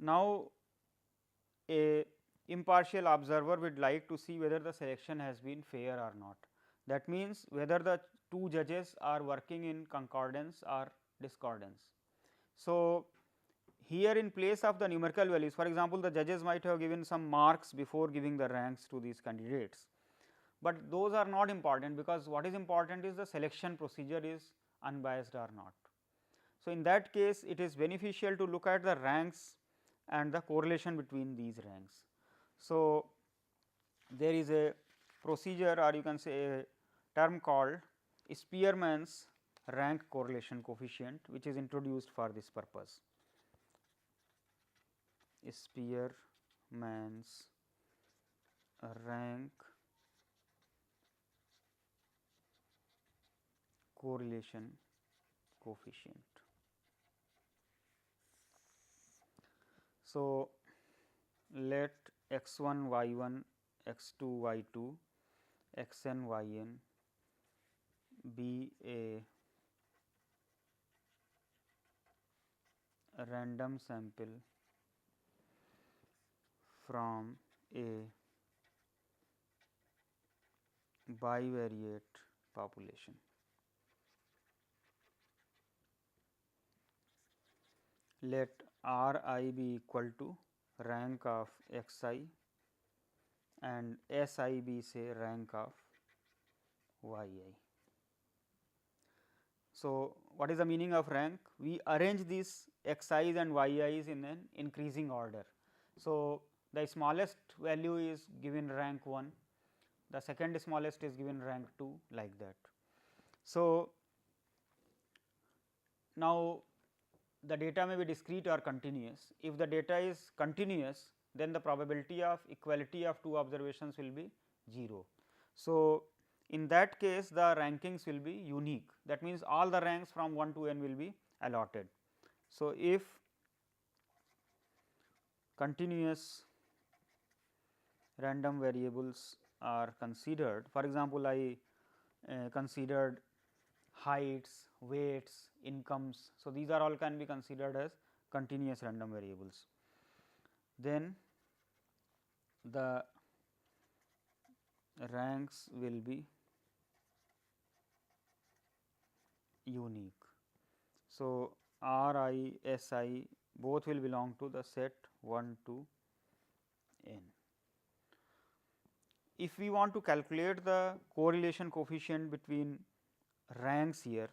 Now, a impartial observer would like to see whether the selection has been fair or not. That means, whether the two judges are working in concordance or discordance. So, here in place of the numerical values, for example, the judges might have given some marks before giving the ranks to these candidates, but those are not important, because what is important is the selection procedure is unbiased or not. So, in that case it is beneficial to look at the ranks and the correlation between these ranks. So, there is a procedure, or you can say a term called Spearman's rank correlation coefficient, which is introduced for this purpose. Spearman's rank correlation coefficient. So, let x 1 y 1, x 2 y 2, x n y n be a random sample from a bivariate population. Let R I be equal to rank of x I and S I be say rank of y I. So, what is the meaning of rank? We arrange these x i's and y i's in an increasing order. So, the smallest value is given rank 1, the second smallest is given rank 2, like that. So, now the data may be discrete or continuous. If the data is continuous, then the probability of equality of two observations will be 0. So, in that case the rankings will be unique, that means all the ranks from 1 to n will be allotted. So, if continuous random variables are considered, for example, I considered heights, weights, incomes. So, these are all can be considered as continuous random variables. Then the ranks will be unique. So, R I, S I both will belong to the set 1 to n. If we want to calculate the correlation coefficient between ranks here,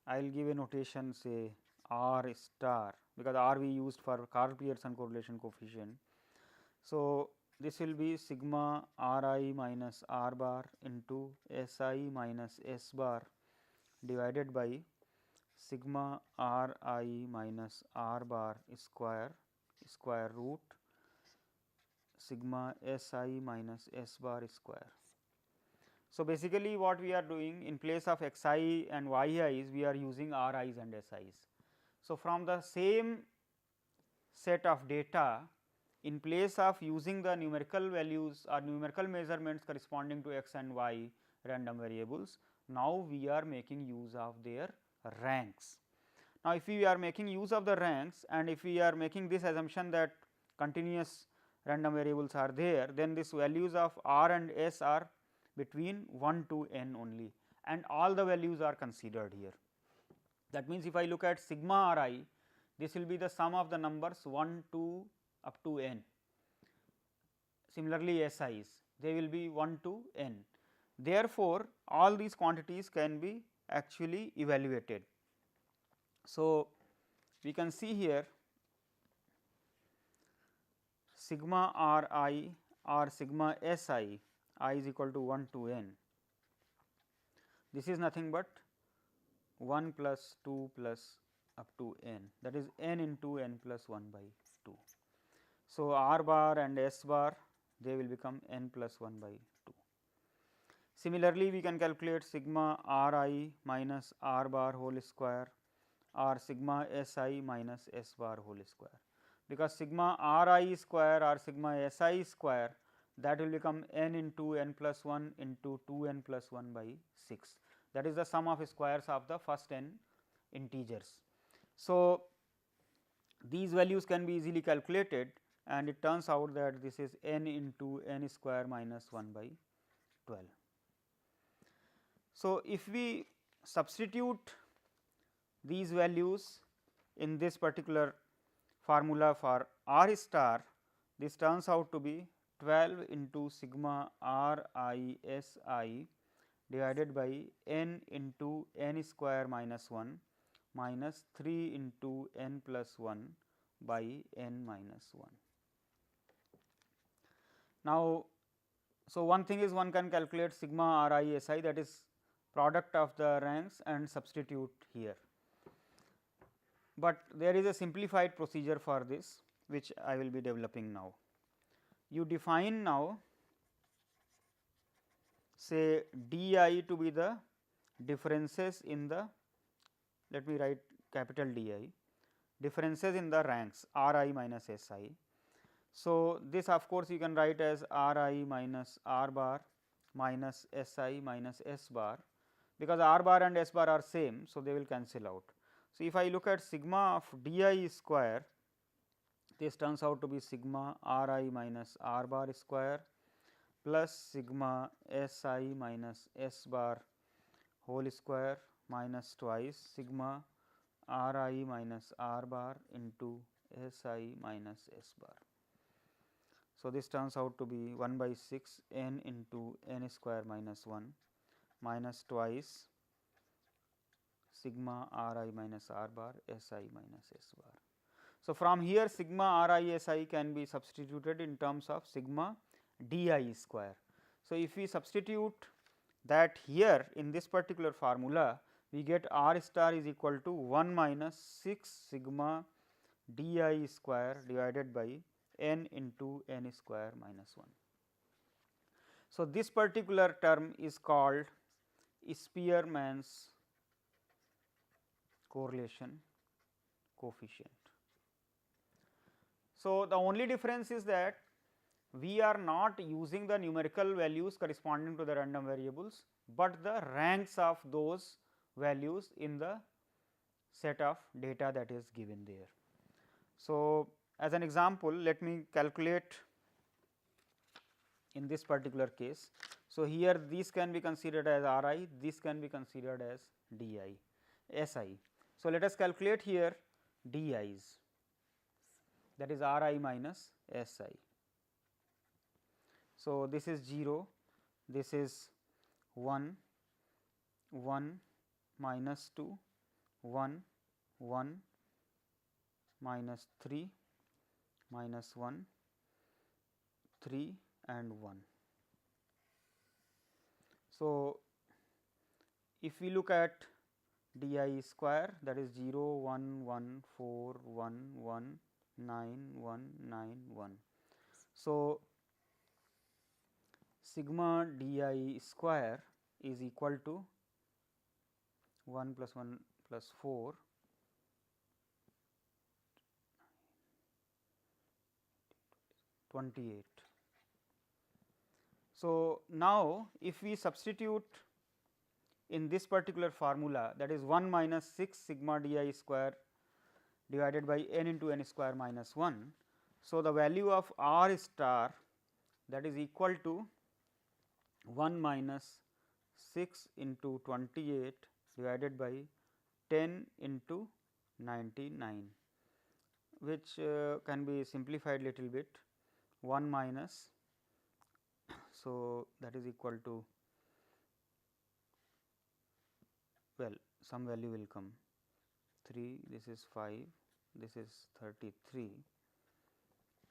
I will give a notation say R star, because R we used for Karl Pearson correlation coefficient. So, this will be sigma R I minus R bar into S I minus S bar divided by sigma R I minus R bar square root sigma S I minus S bar square. So, basically what we are doing, in place of x I and y i's, we are using R i's and S i's. So, from the same set of data, in place of using the numerical values or numerical measurements corresponding to x and y random variables, now we are making use of their ranks. Now, if we are making use of the ranks and if we are making this assumption that continuous random variables are there, then these values of R and S are between 1 to n only, and all the values are considered here. That means, if I look at sigma R I, this will be the sum of the numbers 1 to up to n. Similarly, S i's, they will be 1 to n. Therefore, all these quantities can be actually evaluated. So, we can see here sigma R I or sigma S I is equal to 1 to n. This is nothing but 1 plus 2 plus up to n, that is n into n plus 1 by 2. So, R bar and S bar, they will become n plus 1 by 2. Similarly, we can calculate sigma R I minus R bar whole square or sigma S I minus S bar whole square, because sigma R I square or sigma S I square, that will become n into n plus 1 into 2 n plus 1 by 6. that is the sum of squares of the first n integers. So, these values can be easily calculated, and it turns out that this is n into n square minus 1 by 12. So, if we substitute these values in this particular formula for r star, this turns out to be 12 into sigma r I s I divided by n into n square minus 1 minus 3 into n plus 1 by n minus 1. Now, so one thing is one can calculate sigma r I s I, that is product of the ranks, and substitute here, but there is a simplified procedure for this which I will be developing now. You define now say d I to be the differences in the, let me write capital D I, differences in the ranks r I minus s I. So, this of course, you can write as r I minus r bar minus s I minus s bar, because r bar and s bar are same. So, they will cancel out. So, if I look at sigma of d I square, this turns out to be sigma r I minus r bar square plus sigma s I minus s bar whole square minus twice sigma r I minus r bar into s I minus s bar. So, this turns out to be 1 by 6 n into n square minus 1 minus twice sigma r I minus r bar s I minus s bar. So, from here sigma r I s I can be substituted in terms of sigma d I square. So, if we substitute that here in this particular formula, we get r star is equal to 1 minus 6 sigma d I square divided by n into n square minus 1. So, this particular term is called Spearman's correlation coefficient. So, the only difference is that we are not using the numerical values corresponding to the random variables, but the ranks of those values in the set of data that is given there. So, as an example, let me calculate in this particular case. So, here these can be considered as r I, this can be considered as d I, s I. So, let us calculate here d I's, that is r I minus s I. So, this is 0, this is 1, 1 minus 2, 1, 1 minus 3 minus 1, 3 and 1. So, if we look at d I square, that is 0, 1, 1, 4, 1, 1, 9, 1, 9, 1. So, sigma d I square is equal to 1 plus 1 plus 4 28. So, now if we substitute in this particular formula, that is 1 minus 6 sigma d I square divided by n into n square minus 1. So, the value of r star, that is equal to 1 minus 6 into 28 divided by 10 into 99, which can be simplified little bit, 1 minus, so that is equal to, well, some value will come 3, this is 5, this is 33.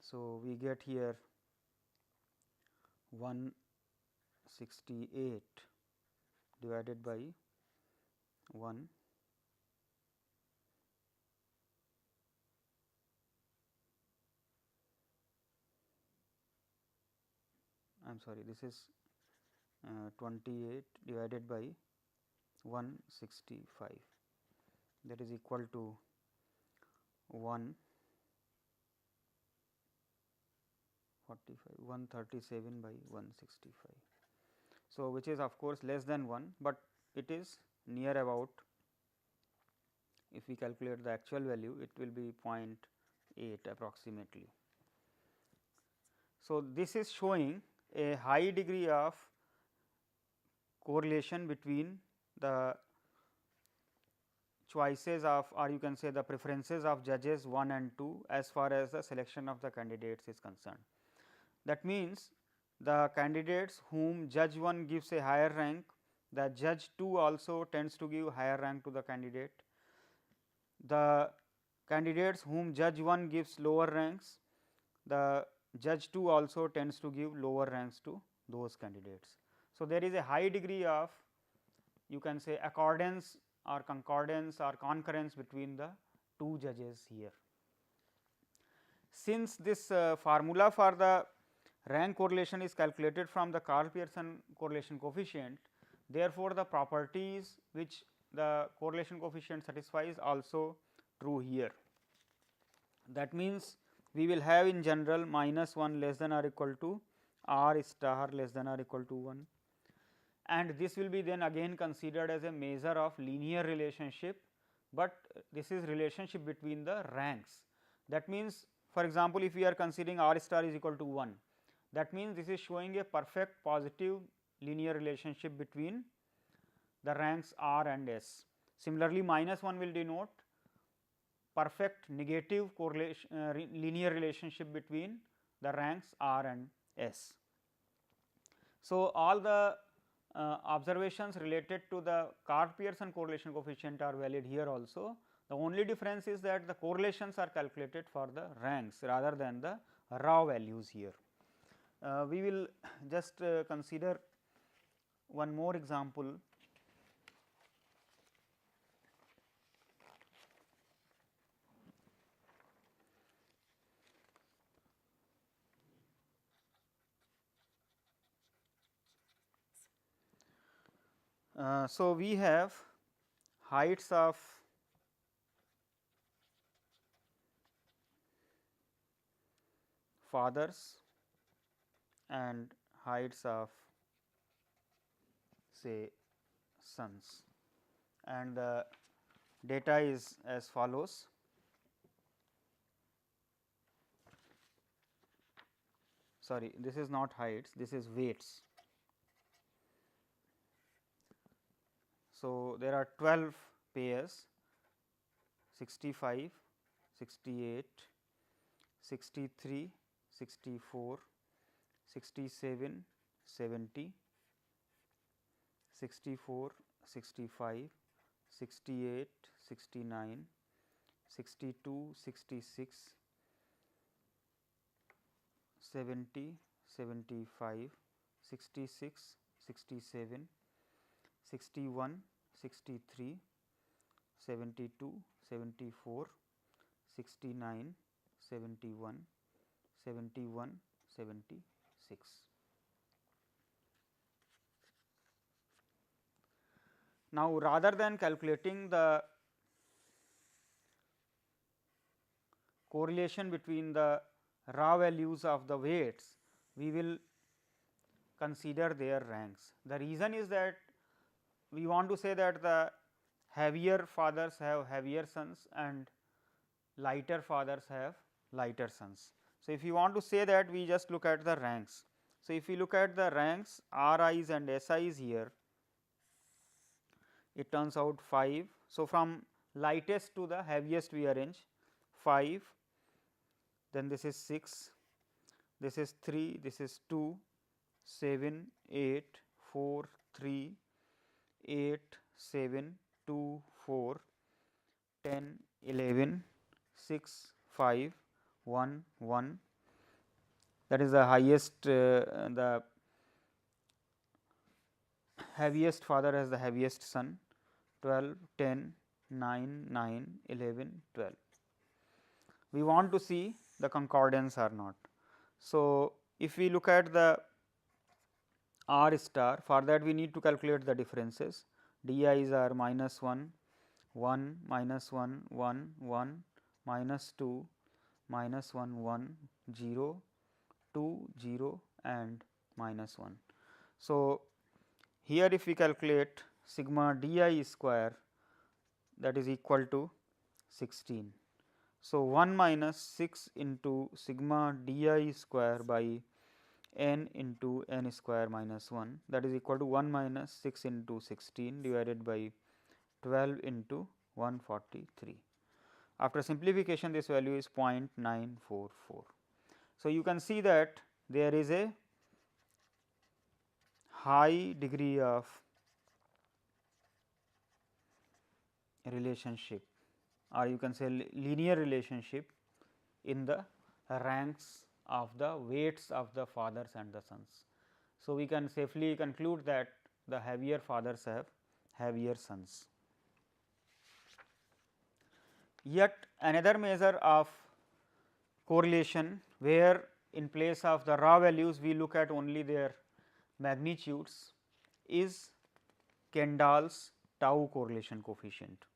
So, we get here 168 divided by 1 . I am sorry, this is 28 divided by 165, that is equal to 137 by 165. So, which is of course less than 1, but it is near about, if we calculate the actual value, it will be 0.8 approximately. So, this is showing a high degree of correlation between the choices of, or you can say the preferences of judges 1 and 2 as far as the selection of the candidates is concerned. That means, the candidates whom judge 1 gives a higher rank, the judge 2 also tends to give higher rank to the candidate. The candidates whom judge 1 gives lower ranks, the judge 2 also tends to give lower ranks to those candidates. So, there is a high degree of, you can say, accordance or concordance or concurrence between the two judges here. Since this formula for the rank correlation is calculated from the Karl Pearson correlation coefficient, therefore, the properties which the correlation coefficient satisfies also true here. That means, we will have in general -1 less than or equal to r star less than or equal to 1, and this will be then again considered as a measure of linear relationship, but this is relationship between the ranks. That means, for example, if we are considering r star is equal to 1, that means this is showing a perfect positive linear relationship between the ranks r and s. Similarly, -1 will denote perfect negative correlation linear relationship between the ranks r and s. So, all the observations related to the Karl Pearson correlation coefficient are valid here also. The only difference is that the correlations are calculated for the ranks rather than the raw values here. We will just consider one more example. So, we have heights of fathers and heights of, say, sons, and the data is as follows. Sorry, this is not heights, this is weights. So, there are 12 pairs 65, 68, 63, 64, 67, 70, 64, 65, 68, 69, 62, 66, 70, 75, 66, 67, 61, 63, 72, 74, 69, 71, 71, 76. Now, rather than calculating the correlation between the raw values of the weights, we will consider their ranks. The reason is that we want to say that the heavier fathers have heavier sons and lighter fathers have lighter sons. So, if you want to say that, we just look at the ranks. So, if we look at the ranks Ri's and Si's here, it turns out 5. So, from lightest to the heaviest we arrange 5, then this is 6, this is 3, this is 2, 7, 8, 4, 3, 8, 7, 2, 4, 10, 11, 6, 5, 1, 1, that is the highest, the heaviest father has the heaviest son, 12, 10, 9, 9, 11, 12. We want to see the concordance or not. So, if we look at the r star, for that we need to calculate the differences. Di's are -1, 1, -1, 1, 1, -2, -1, 1, 0, 2, 0 and -1. So, here if we calculate sigma di square, that is equal to 16. So, 1 minus 6 into sigma di square by n into n square minus 1, that is equal to 1 minus 6 into 16 divided by 12 into 143. After simplification, this value is 0.944. So, you can see that there is a high degree of relationship, or you can say linear relationship in the ranks of the weights of the fathers and the sons. So, we can safely conclude that the heavier fathers have heavier sons. Yet another measure of correlation, where in place of the raw values we look at only their magnitudes, is Kendall's tau correlation coefficient.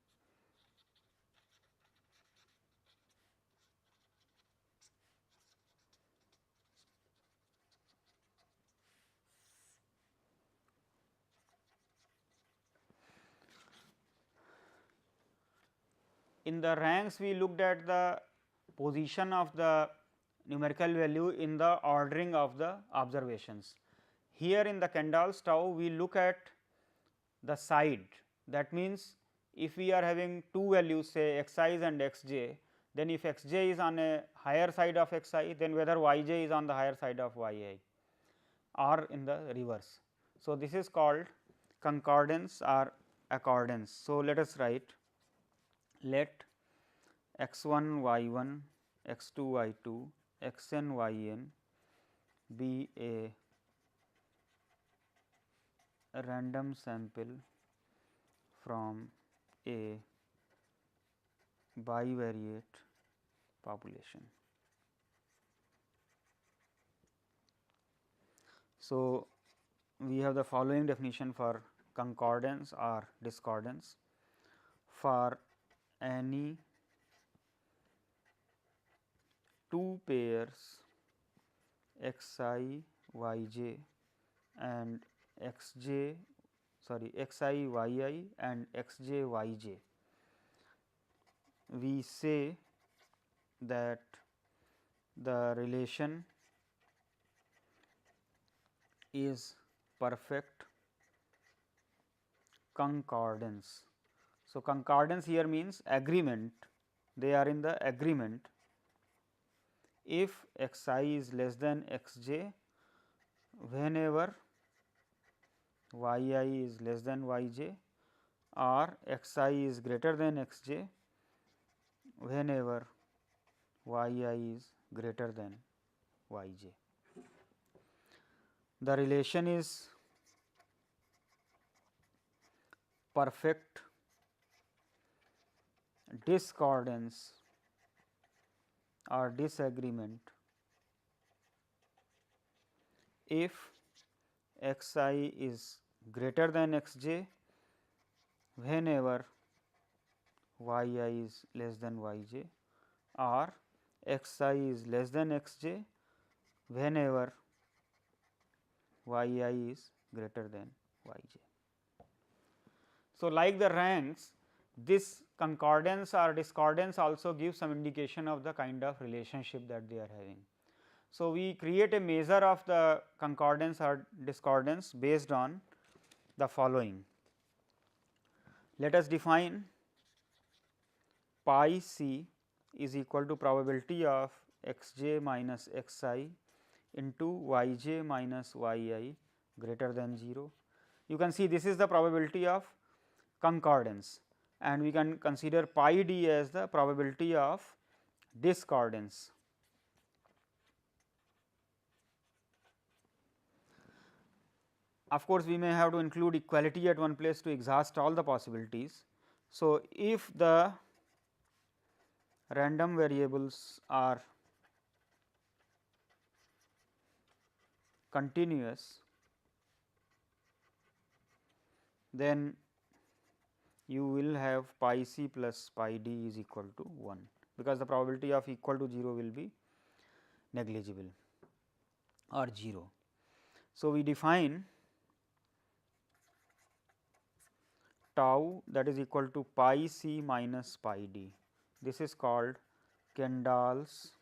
In the ranks, we looked at the position of the numerical value in the ordering of the observations. Here in the Kendall's tau, we look at the side. That means, if we are having two values, say x I and x j, then if x j is on a higher side of x I, then whether y j is on the higher side of y I, or in the reverse. So, this is called concordance or accordance. So, let us write, let x 1 y 1, x 2 y 2, x n y n be a random sample from a bivariate population. So, we have the following definition for concordance or discordance: for any two pairs x I y j and x j x I y I and x j y j, we say that the relation is perfect concordance. So, concordance here means agreement, they are in the agreement if x I is less than x j, whenever y I is less than y j, or x I is greater than x j, whenever y I is greater than y j. The relation is perfect discordance or disagreement if x I is greater than x j, whenever y I is less than y j, or x I is less than x j, whenever y I is greater than y j. So, like the ranks, this concordance or discordance also gives some indication of the kind of relationship that they are having. So, we create a measure of the concordance or discordance based on the following. Let us define pi c is equal to probability of x j minus x I into y j minus y I greater than 0. You can see this is the probability of concordance, and we can consider pi d as the probability of discordance. Of course, we may have to include equality at one place to exhaust all the possibilities. So, if the random variables are continuous, then you will have pi c plus pi d is equal to 1, because the probability of equal to 0 will be negligible or 0. So, we define tau that is equal to pi c minus pi d. This is called Kendall's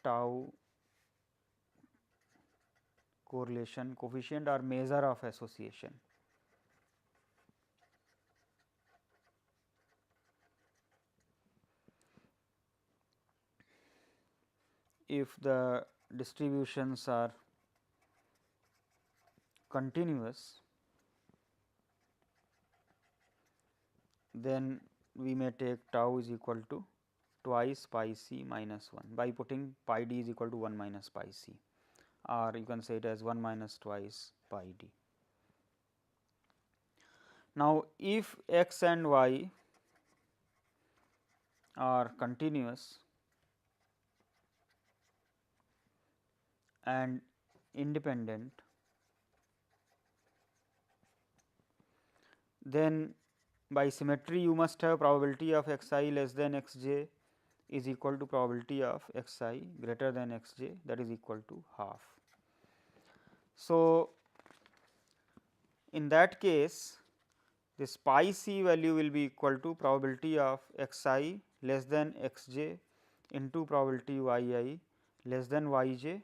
tau correlation coefficient or measure of association. If the distributions are continuous, then we may take tau is equal to twice pi c minus 1 by putting pi d is equal to 1 minus pi c, or you can say it as 1 minus twice pi d. Now, if x and y are continuous and independent, then by symmetry you must have probability of x I less than x j is equal to probability of x I greater than x j, that is equal to half. So, in that case this pi c value will be equal to probability of x I less than x j into probability y I less than y j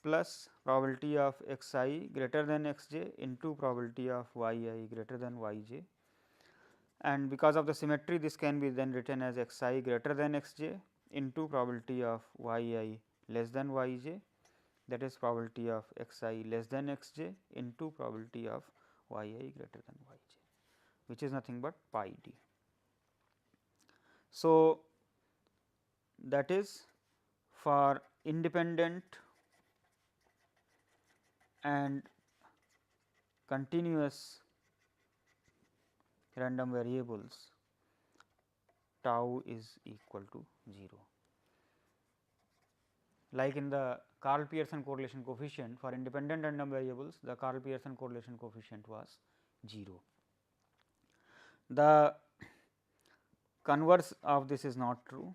plus probability of x I greater than x j into probability of y I greater than y j, and because of the symmetry this can be then written as x I greater than x j into probability of y I less than y j, that is probability of x I less than x j into probability of y I greater than y j, which is nothing but pi d. So, that is for independent and continuous random variables, tau is equal to 0. Like in the Karl Pearson correlation coefficient, for independent random variables the Karl Pearson correlation coefficient was 0. The converse of this is not true.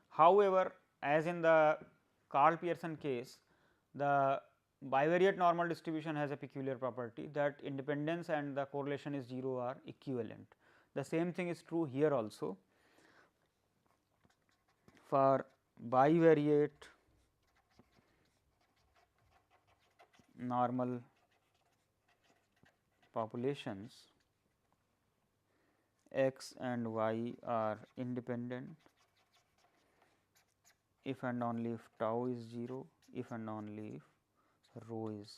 However, as in the Karl Pearson case, the bivariate normal distribution has a peculiar property that independence and the correlation is 0 are equivalent. The same thing is true here also. For bivariate normal populations, x and y are independent if and only if tau is 0, if and only if rho is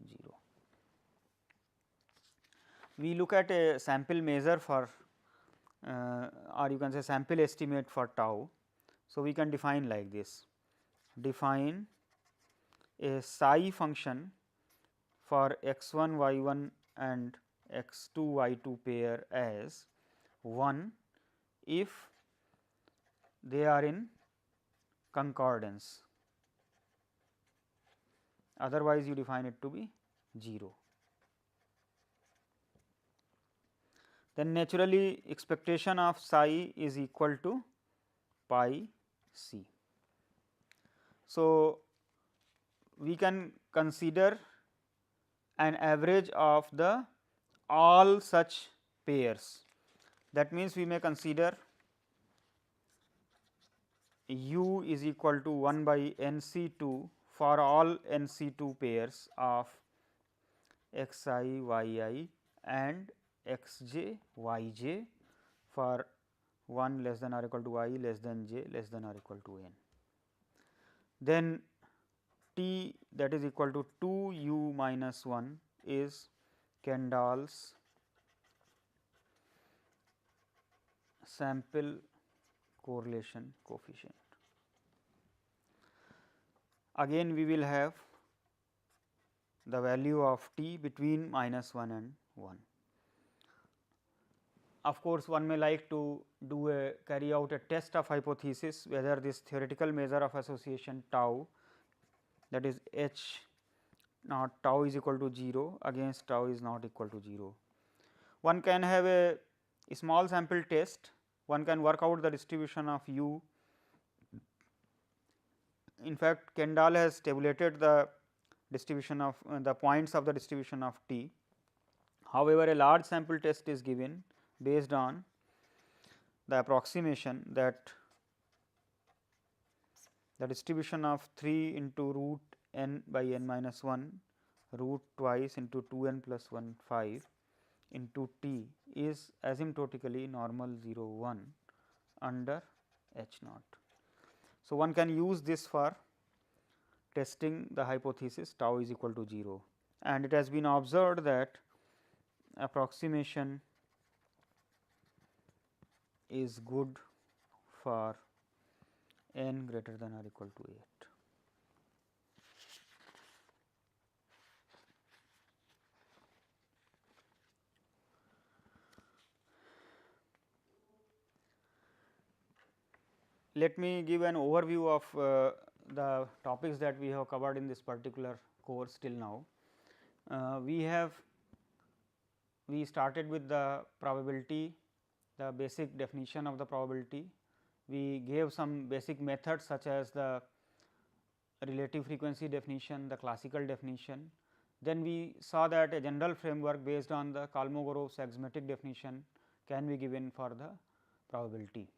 0. We look at a sample measure for or you can say sample estimate for tau. So, we can define like this, define a psi function for x 1 y 1 and x 2 y 2 pair as 1 if they are in concordance, otherwise you define it to be 0. Then naturally expectation of psi is equal to pi c. So, we can consider an average of the all such pairs. That means, we may consider u is equal to 1 by n c 2 for all n c 2 pairs of x I, y I and x j, y j for 1 less than or equal to I less than j less than or equal to n. Then t that is equal to 2 u minus 1 is Kendall's sample correlation coefficient. Again we will have the value of t between minus 1 and 1. Of course, one may like to do a carry out a test of hypothesis whether this theoretical measure of association tau, that is h not tau is equal to 0 against tau is not equal to 0. One can have a small sample test, one can work out the distribution of u. In fact, Kendall has tabulated the distribution of the points of the distribution of t. However, a large sample test is given based on the approximation that the distribution of 3 into root n by n minus 1 root twice into 2 n plus 1 5 into t is asymptotically normal 0 1 under h naught. So, one can use this for testing the hypothesis tau is equal to 0, and it has been observed that approximation is good for n greater than or equal to 8. Let me give an overview of the topics that we have covered in this particular course till now. We started with the probability, the basic definition of the probability. We gave some basic methods such as the relative frequency definition, the classical definition. Then we saw that a general framework based on the Kolmogorov's axiomatic definition can be given for the probability,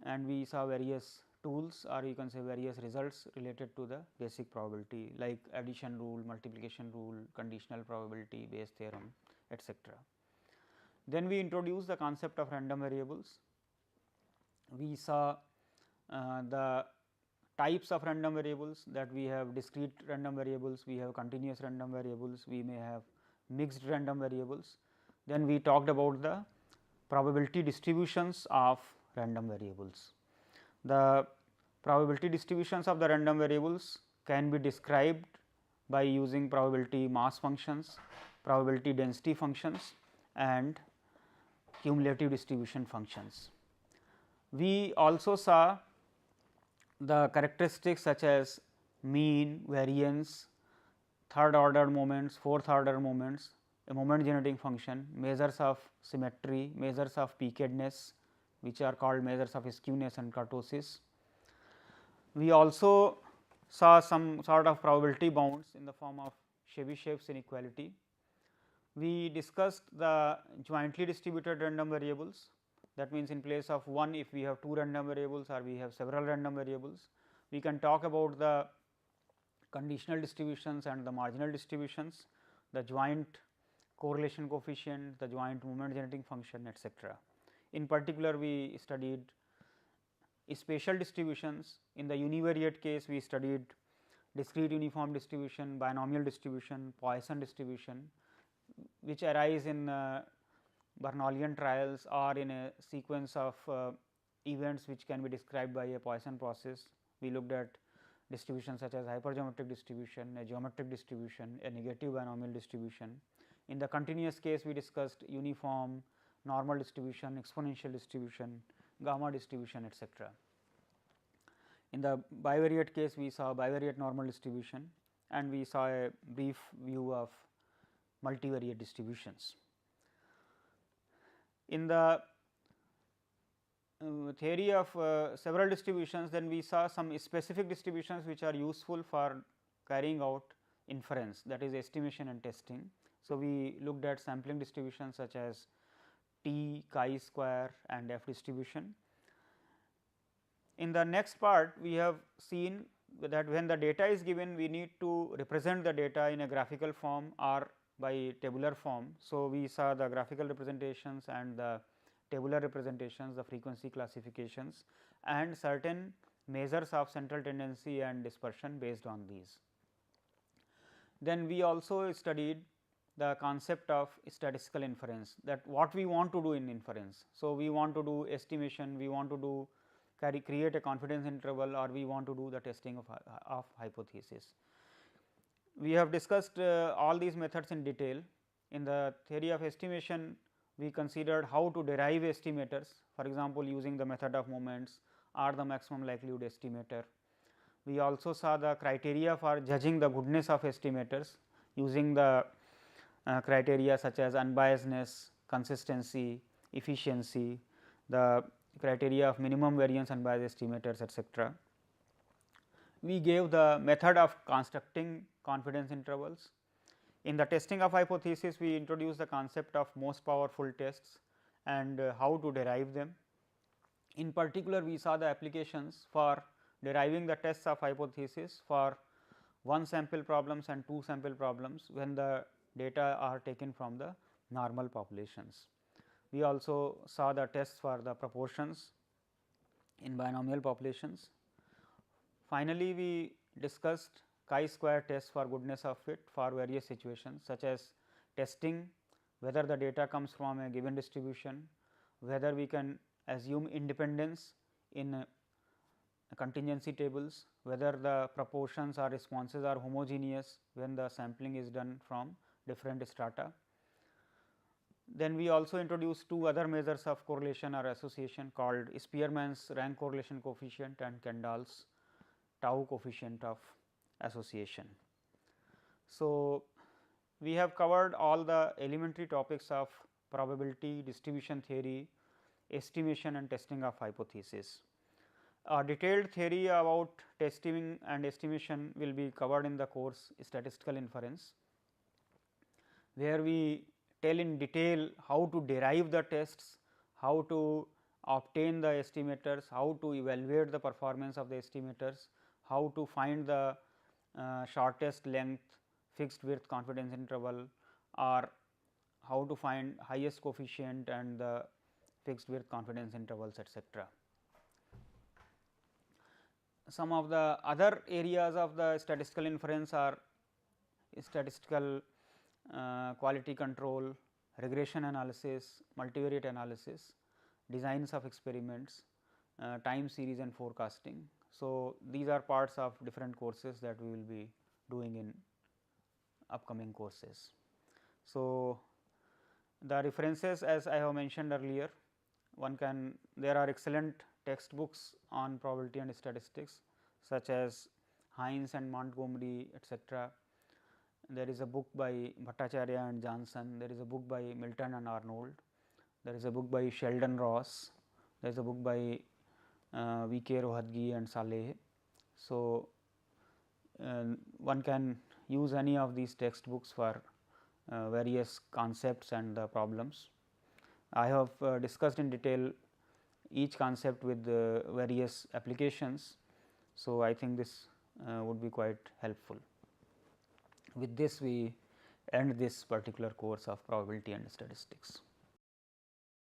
and we saw various tools, or you can say various results related to the basic probability like addition rule, multiplication rule, conditional probability, Bayes theorem, etc. Then we introduced the concept of random variables. We saw the types of random variables, that we have discrete random variables, we have continuous random variables, we may have mixed random variables. Then we talked about the probability distributions of random variables. The probability distributions of the random variables can be described by using probability mass functions, probability density functions, and cumulative distribution functions. We also saw the characteristics such as mean, variance, third order moments, fourth order moments, a moment generating function, measures of symmetry, measures of peakedness, which are called measures of skewness and kurtosis. We also saw some sort of probability bounds in the form of Chebyshev's inequality. We discussed the jointly distributed random variables. That means, in place of one, if we have two random variables or we have several random variables, we can talk about the conditional distributions and the marginal distributions, the joint correlation coefficient, the joint moment generating function, etc. In particular, we studied spatial distributions. In the univariate case, we studied discrete uniform distribution, binomial distribution, Poisson distribution, which arise in Bernoullian trials or in a sequence of events which can be described by a Poisson process. We looked at distributions such as hypergeometric distribution, a geometric distribution, a negative binomial distribution. In the continuous case, we discussed uniform, normal distribution, exponential distribution, gamma distribution, etc. In the bivariate case, we saw bivariate normal distribution, and we saw a brief view of multivariate distributions. In the theory of several distributions, then we saw some specific distributions which are useful for carrying out inference, that is estimation and testing. So, we looked at sampling distributions such as t, chi-square and f distribution. In the next part, we have seen that when the data is given, we need to represent the data in a graphical form or by tabular form. So, we saw the graphical representations and the tabular representations, the frequency classifications, and certain measures of central tendency and dispersion based on these. Then we also studied the concept of statistical inference, that what we want to do in inference. So, we want to do estimation, we want to do create a confidence interval, or we want to do the testing of hypothesis. We have discussed all these methods in detail. In the theory of estimation, we considered how to derive estimators, for example, using the method of moments or the maximum likelihood estimator. We also saw the criteria for judging the goodness of estimators using the criteria such as unbiasedness, consistency, efficiency, the criteria of minimum variance unbiased estimators, etc. We gave the method of constructing confidence intervals. In the testing of hypothesis, we introduce the concept of most powerful tests and how to derive them. In particular, we saw the applications for deriving the tests of hypothesis for one sample problems and two sample problems when the data are taken from the normal populations. We also saw the tests for the proportions in binomial populations. Finally, we discussed chi-square test for goodness of fit for various situations, such as testing whether the data comes from a given distribution, whether we can assume independence in contingency tables, whether the proportions or responses are homogeneous when the sampling is done from different strata. Then we also introduced two other measures of correlation or association called Spearman's rank correlation coefficient and Kendall's tau coefficient of association. So, we have covered all the elementary topics of probability, distribution theory, estimation and testing of hypothesis. A detailed theory about testing and estimation will be covered in the course Statistical Inference, where we tell in detail how to derive the tests, how to obtain the estimators, how to evaluate the performance of the estimators, how to find the shortest length fixed width confidence interval, or how to find highest coefficient and the fixed width confidence intervals, etc. Some of the other areas of the statistical inference are statistical quality control, regression analysis, multivariate analysis, designs of experiments, time series and forecasting. So, these are parts of different courses that we will be doing in upcoming courses. So, the references, as I have mentioned earlier, there are excellent textbooks on probability and statistics, such as Hines and Montgomery, etc. There is a book by Bhattacharya and Johnson, there is a book by Milton and Arnold, there is a book by Sheldon Ross, there is a book by V. K. Rohatgi and Saleh. So, one can use any of these textbooks for various concepts and the problems. I have discussed in detail each concept with various applications. So, I think this would be quite helpful. With this, we end this particular course of probability and statistics.